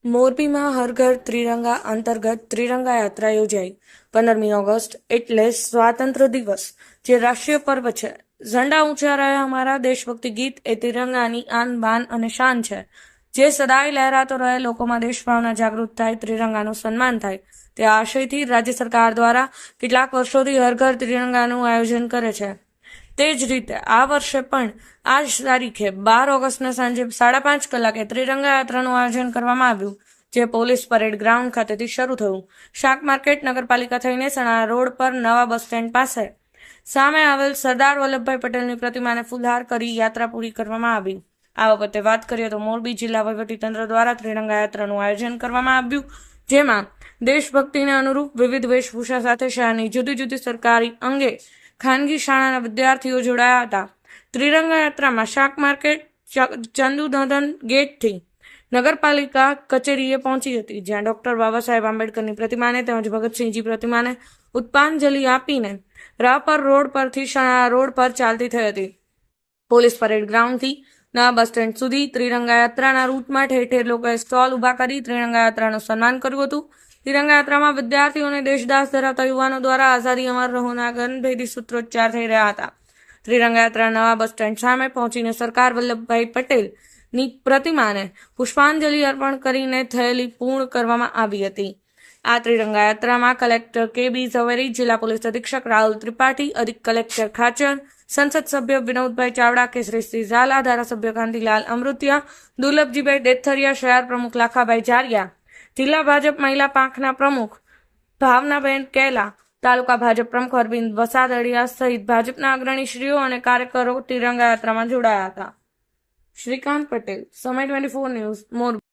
મોરબીમાં હર ઘર ત્રિરંગા અંતર્ગત ત્રિરંગા યાત્રા યોજાઈ 15મી ઓગસ્ટ એટલે સ્વાતંત્ર્ય દિવસ, જે રાષ્ટ્રીય પર્વ છે. ઝંડા ઊંચા રહે હમારા દેશભક્તિ ગીત એ તિરંગાની આન બાન અને શાન છે, જે સદાય લહેરાતો રહે, લોકોમાં દેશભાવના જાગૃત થાય, ત્રિરંગાનું સન્માન થાય. તે આશયથી રાજ્ય સરકાર દ્વારા કેટલાક વર્ષોથી હર ઘર ત્રિરંગાનું આયોજન કરે છે. તે જ રીતે આ વર્ષે પણ આ જ તારીખે 12 ઓગસ્ટના સાંજે 5:30 કલાકે ત્રિરંગા યાત્રાનું આયોજન કરવામાં આવ્યું, જે પોલીસ પરેડ ગ્રાઉન્ડ ખાતેથી શરૂ થયું. શાક માર્કેટ નગરપાલિકા થઈને સણાના રોડ પર નવા બસ સ્ટેન્ડ પાસે સામે આવેલ સરદાર વલ્લભભાઈ પટેલની પ્રતિમાને ફૂલહાર કરી યાત્રા પૂરી કરવામાં આવી. આ બાબતે વાત કરીએ તો મોરબી જિલ્લા વહીવટીતંત્ર દ્વારા ત્રિરંગા યાત્રાનું આયોજન કરવામાં આવ્યું, જેમાં દેશભક્તિને અનુરૂપ વિવિધ વેશભૂષા સાથે શહેરની જુદી જુદી સરકારી અંગે ખાનગી શાળાના વિદ્યાર્થીઓ જોડાયા હતા. ત્રિરંગા યાત્રામાં શાક માર્કેટ ચંદુનદન ગેટથી નગરપાલિકા કચેરીએ પહોંચી હતી, જ્યાં ડોક્ટર બાબા સાહેબ આંબેડકરની પ્રતિમાને તેમજ ભગતસિંહજી પ્રતિમાને પુષ્પાંજલિ આપીને રાપર રોડ પરથી શણા રોડ પર ચાલતી થઈ હતી. પોલીસ પરેડ ગ્રાઉન્ડથી નવા બસ સ્ટેન્ડ સુધી ત્રિરંગા યાત્રાના રૂટમાં ઠેર ઠેર લોકોએ સ્ટોલ ઊભા કરી ત્રિરંગા યાત્રાનું સન્માન કર્યું હતું. ત્રિરંગા યાત્રામાં વિદ્યાર્થીઓ અને દેશદાસ ધરાવતા યુવાનો દ્વારા આઝાદી અમર રહોના ગનભેદી સૂત્રોચ્ચાર થઈ રહ્યા હતા. ત્રિરંગા યાત્રા નવા બસ સ્ટેન્ડ સામે પહોંચીને સરદાર વલ્લભભાઈ પટેલની પ્રતિમાને પુષ્પાંજલિ અર્પણ કરીને થયેલી પૂર્ણ કરવામાં આવી હતી. આ ત્રિરંગા યાત્રામાં કલેક્ટર કે.બી. ઝવેરી, જિલ્લા પોલીસ અધિક્ષક રાહુલ ત્રિપાઠી, અધિક કલેક્ટર ખાચર, સંસદ સભ્ય વિનોદભાઈ ચાવડા, કેસરીસિંહ ઝાલા, ધારાસભ્ય કાંતિલાલ અમૃતિયા, દુર્લભજીભાઈ દેથરિયા, શહેર પ્રમુખ લાખાભાઈ જારિયા, જિલ્લા ભાજપ મહિલા પાંખના પ્રમુખ ભાવનાબેન કેલા, તાલુકા ભાજપ પ્રમુખ અરવિંદ વસાદડિયા સહિત ભાજપના અગ્રણીશ્રીઓ અને કાર્યકરો ત્રિરંગા યાત્રામાં જોડાયા હતા. શ્રીકાંત પટેલ, સમય 24 ન્યૂઝ, મોરબી.